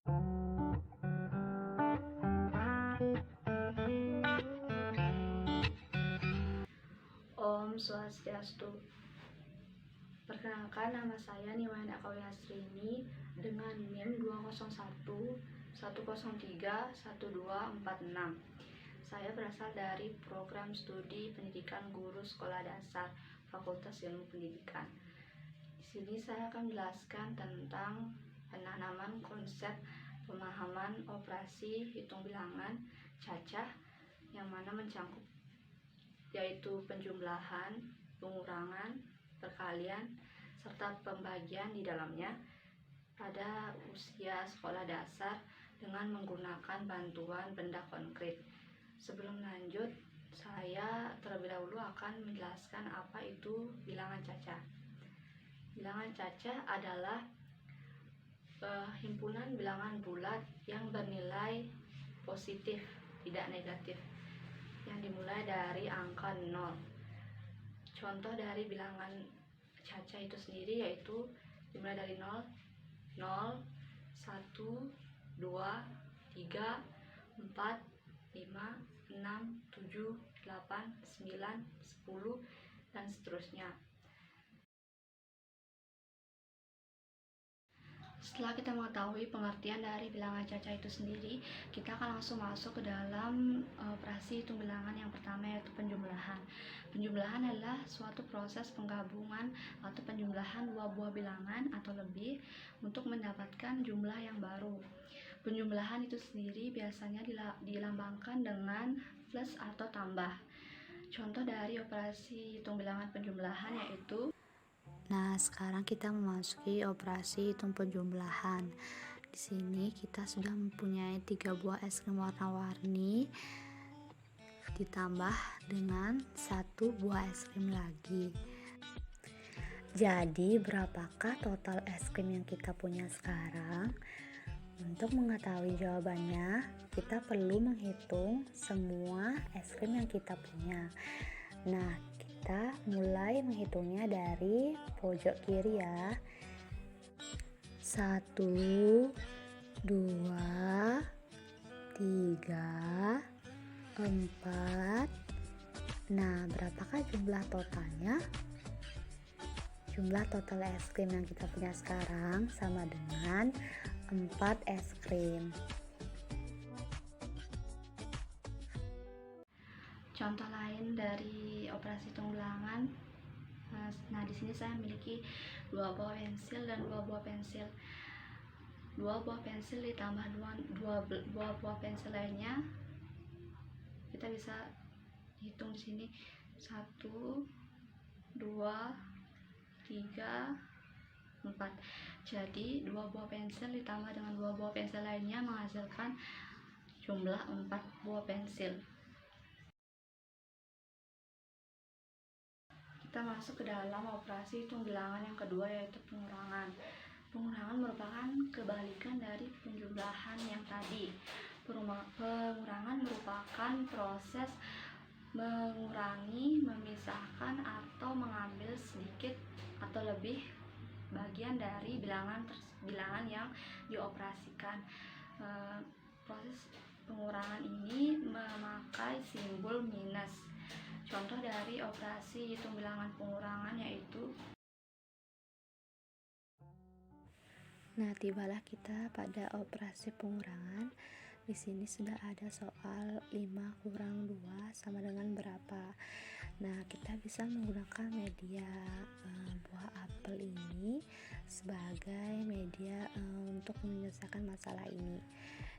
Om Swastiastu. Perkenalkan, nama saya Niwayana Kawyasrini dengan NIM 201 103 1246. Saya berasal dari program studi pendidikan guru sekolah dasar Fakultas Ilmu Pendidikan. Di sini saya akan menjelaskan tentang penanaman konsep pemahaman operasi hitung bilangan cacah yang mana mencangkup yaitu penjumlahan, pengurangan, perkalian, serta pembagian di dalamnya pada usia sekolah dasar dengan menggunakan bantuan benda konkret. Sebelum lanjut, saya terlebih dahulu akan menjelaskan apa itu bilangan cacah. Bilangan cacah adalah himpunan bilangan bulat yang bernilai positif, tidak negatif, yang dimulai dari angka 0. Contoh dari bilangan cacah itu sendiri yaitu dimulai dari 0, 0, 1, 2, 3, 4, 5, 6, 7, 8, 9, 10, dan seterusnya. Setelah kita mengetahui pengertian dari bilangan cacah itu sendiri, kita akan langsung masuk ke dalam operasi hitung bilangan yang pertama, yaitu penjumlahan. Penjumlahan adalah suatu proses penggabungan atau penjumlahan dua buah bilangan atau lebih untuk mendapatkan jumlah yang baru. Penjumlahan itu sendiri biasanya dilambangkan dengan plus atau tambah. Contoh dari operasi hitung bilangan penjumlahan yaitu. Nah, sekarang kita memasuki operasi hitung penjumlahan. Di sini kita sudah mempunyai 3 buah es krim warna-warni ditambah dengan 1 buah es krim lagi. Jadi, berapakah total es krim yang kita punya sekarang? Untuk mengetahui jawabannya, kita perlu menghitung semua es krim yang kita punya. Nah, kita mulai menghitungnya dari pojok kiri ya. 1, 2, 3, 4. Nah, berapakah jumlah totalnya? Jumlah total es krim yang kita punya sekarang sama dengan 4 es krim. Contoh lain dari operasi hitung bilangan. Nah, di sini saya memiliki 2 buah pensil dan 2 buah pensil. 2 buah pensil ditambah 2 buah pensil lainnya. Kita bisa hitung di sini 1, 2, 3, 4. Jadi 2 buah pensil ditambah dengan 2 buah pensil lainnya menghasilkan jumlah 4 buah pensil. Kita masuk ke dalam operasi hitung bilangan yang kedua, yaitu pengurangan. Pengurangan merupakan kebalikan dari penjumlahan yang tadi. Pengurangan merupakan proses mengurangi, memisahkan, atau mengambil sedikit atau lebih bagian dari bilangan yang dioperasikan. Proses pengurangan ini memakai simbol minus. Contoh dari operasi hitung bilangan pengurangan yaitu. Nah, tibalah kita pada operasi pengurangan. Di sini sudah ada soal 5 kurang 2 sama dengan berapa. Nah, kita bisa menggunakan media buah apel ini sebagai media untuk menyelesaikan masalah ini,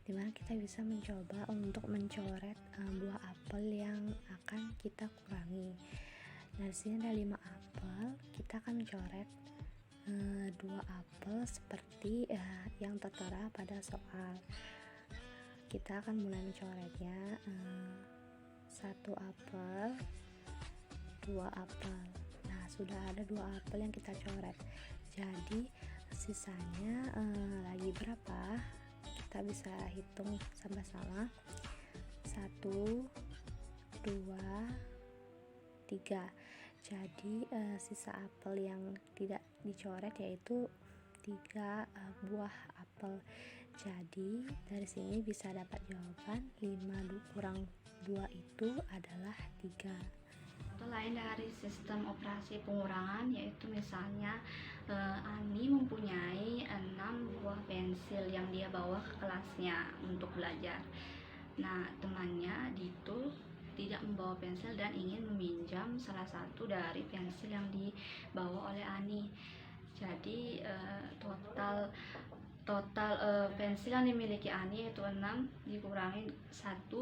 dimana kita bisa mencoba untuk mencoret buah apel yang akan kita kurangi. Nah, di sini ada 5 apel, kita akan mencoret 2 apel seperti yang tertera pada soal. Kita akan mulai mencoretnya. 1 apel, 2 apel. Nah, sudah ada 2 apel yang kita coret. Jadi sisanya lagi berapa? Kita bisa hitung sama-sama. 1, 2, 3. Jadi sisa apel yang tidak dicoret yaitu 3 buah apel. sampel. Jadi dari sini bisa dapat jawaban 5 kurang 2 itu adalah 3. Contoh lain dari sistem operasi pengurangan yaitu misalnya Ani mempunyai 6 buah pensil yang dia bawa ke kelasnya untuk belajar. Nah, temannya Dito tidak membawa pensil dan ingin meminjam salah satu dari pensil yang dibawa oleh Ani. Jadi total pensil yang dimiliki Ani yaitu 6 dikurangi 1,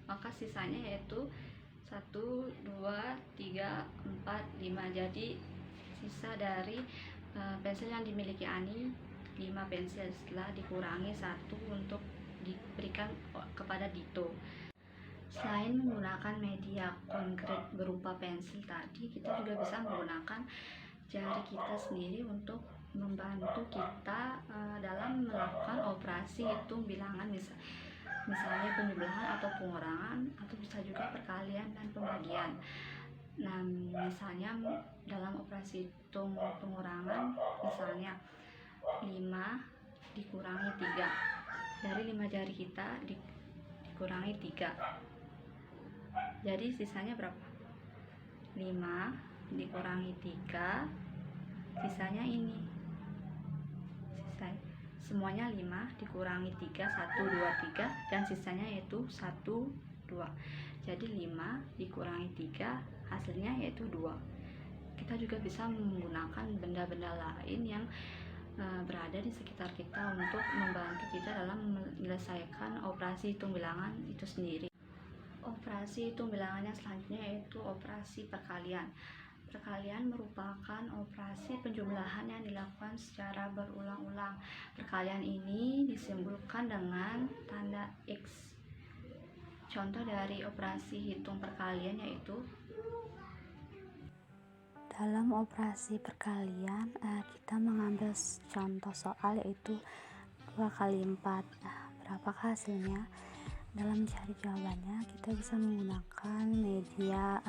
maka sisanya yaitu 1, 2, 3, 4, 5. Jadi sisa dari pensil yang dimiliki Ani 5 pensil setelah dikurangi 1 untuk diberikan kepada Dito. Selain menggunakan media konkret berupa pensil tadi, kita juga bisa menggunakan jari kita sendiri untuk membantu kita dalam melakukan operasi hitung bilangan, misalnya penjumlahan atau pengurangan, atau bisa juga perkalian dan pembagian. Nah, misalnya dalam operasi hitung pengurangan, misalnya 5 dikurangi 3, dari 5 jari kita dikurangi 3, jadi sisanya berapa? 5 dikurangi 3, sisanya ini, semuanya 5 dikurangi 3, 1, 2, 3, dan sisanya yaitu 1, 2. Jadi 5 dikurangi 3 hasilnya yaitu 2. Kita juga bisa menggunakan benda-benda lain yang berada di sekitar kita untuk membantu kita dalam menyelesaikan operasi hitung bilangan itu sendiri. Operasi hitung bilangan yang selanjutnya yaitu operasi perkalian. Perkalian merupakan operasi penjumlahan yang dilakukan secara berulang-ulang. Perkalian ini disimbolkan dengan tanda X. Contoh dari operasi hitung perkalian yaitu dalam operasi perkalian kita mengambil contoh soal yaitu 2 kali 4. Berapakah hasilnya? Dalam mencari jawabannya kita bisa menggunakan media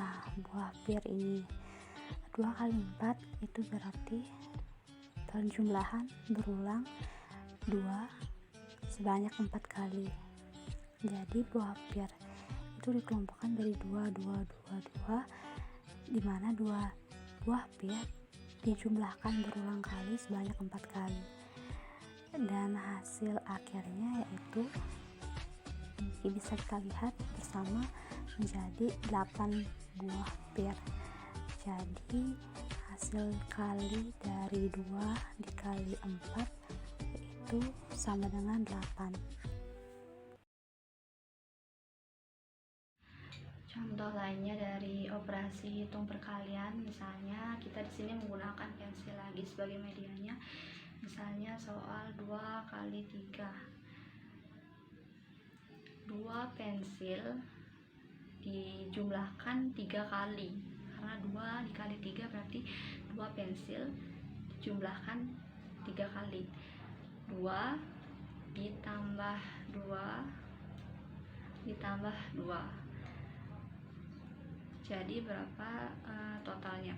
buah pir ini. 2 kali 4 itu berarti penjumlahan berulang 2 sebanyak 4 kali. Jadi buah pir itu dikelompokkan dari 2, 2, 2, 2, di mana 2 buah pir dijumlahkan berulang kali sebanyak 4 kali, dan hasil akhirnya yaitu bisa kita lihat bersama menjadi 8 buah pir. Jadi hasil kali dari 2 dikali 4 itu sama dengan 8. Contoh lainnya dari operasi hitung perkalian, misalnya kita di sini menggunakan pensil lagi sebagai medianya. Misalnya soal 2 kali 3. 2 pensil dijumlahkan 3 kali. Karena 2 dikali 3 berarti 2 pensil dijumlahkan 3 kali. 2 ditambah 2 ditambah 2. Jadi berapa totalnya?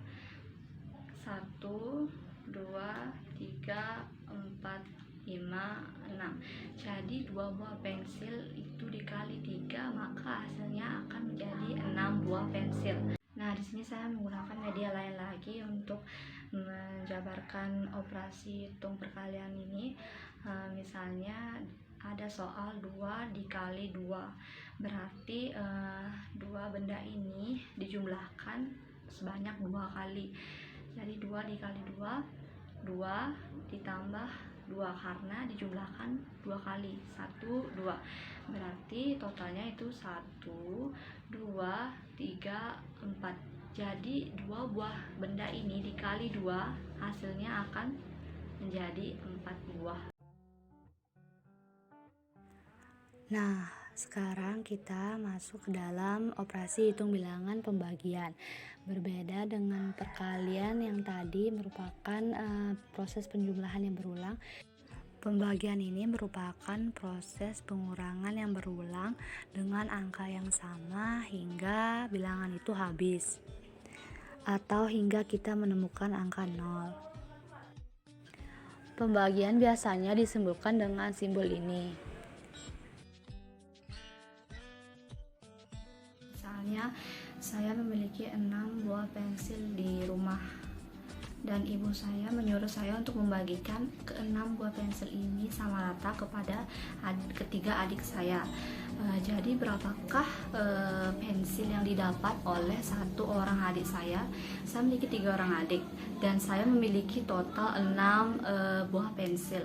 1, 2, 3, 4, 5, 6. Jadi 2 buah pensil itu dikali 3, maka hasilnya akan menjadi 6 buah pensil. Nah, di sini saya menggunakan media lain lagi untuk menjabarkan operasi hitung perkalian ini. Misalnya ada soal 2 dikali 2, berarti 2 benda ini dijumlahkan sebanyak 2 kali. Jadi 2 dikali 2, 2 ditambah 2 karena dijumlahkan 2 kali, 1, 2. Berarti totalnya itu 1, 2, 3, 4. Jadi 2 buah benda ini dikali 2 hasilnya akan menjadi 4 buah. Nah, sekarang kita masuk ke dalam operasi hitung bilangan pembagian. Berbeda dengan perkalian yang tadi merupakan proses penjumlahan yang berulang, pembagian ini merupakan proses pengurangan yang berulang dengan angka yang sama hingga bilangan itu habis, atau hingga kita menemukan angka 0. Pembagian biasanya disimbolkan dengan simbol ini. Misalnya, saya memiliki 6 buah pensil di rumah dan ibu saya menyuruh saya untuk membagikan ke-6 buah pensil ini sama rata kepada ketiga adik saya. Jadi berapakah pensil yang didapat oleh satu orang adik saya? Saya memiliki 3 orang adik dan saya memiliki total 6 buah pensil.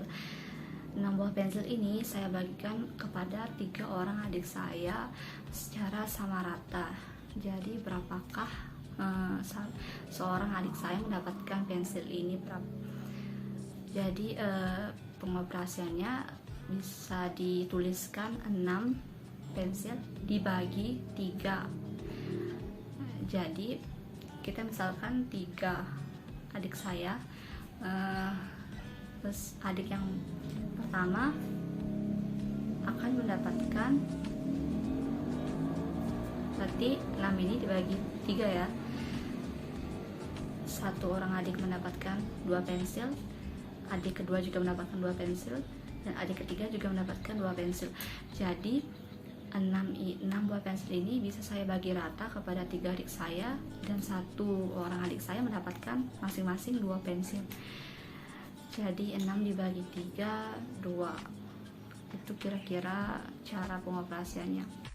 6 buah pensil ini saya bagikan kepada 3 orang adik saya secara sama rata. Jadi berapakah seorang adik saya mendapatkan pensil ini berapa? Jadi pengoperasiannya bisa dituliskan 6 pensil dibagi 3. Jadi kita misalkan 3 adik saya, terus adik yang pertama akan mendapatkan, berarti 6 ini dibagi 3 ya. Satu orang adik mendapatkan 2 pensil, adik kedua juga mendapatkan 2 pensil, dan adik ketiga juga mendapatkan 2 pensil. Jadi 6 buah pensil ini bisa saya bagi rata kepada 3 adik saya, dan 1 orang adik saya mendapatkan masing-masing 2 pensil. Jadi 6 dibagi 3, 2. Itu kira-kira cara pengoperasiannya.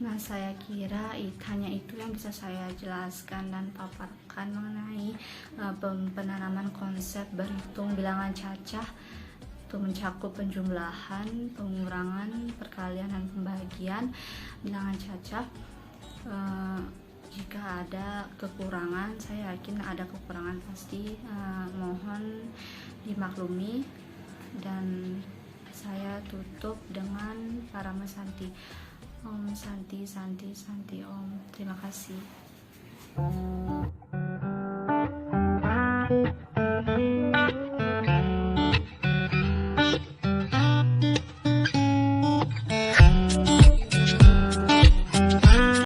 Nah, saya kira hanya itu yang bisa saya jelaskan dan paparkan mengenai penanaman konsep berhitung bilangan cacah untuk mencakup penjumlahan, pengurangan, perkalian, dan pembagian bilangan cacah. Jika ada kekurangan, saya yakin ada kekurangan pasti, mohon dimaklumi, dan saya tutup dengan Parama Santi. Om Santi Santi Santi Om. Terima kasih.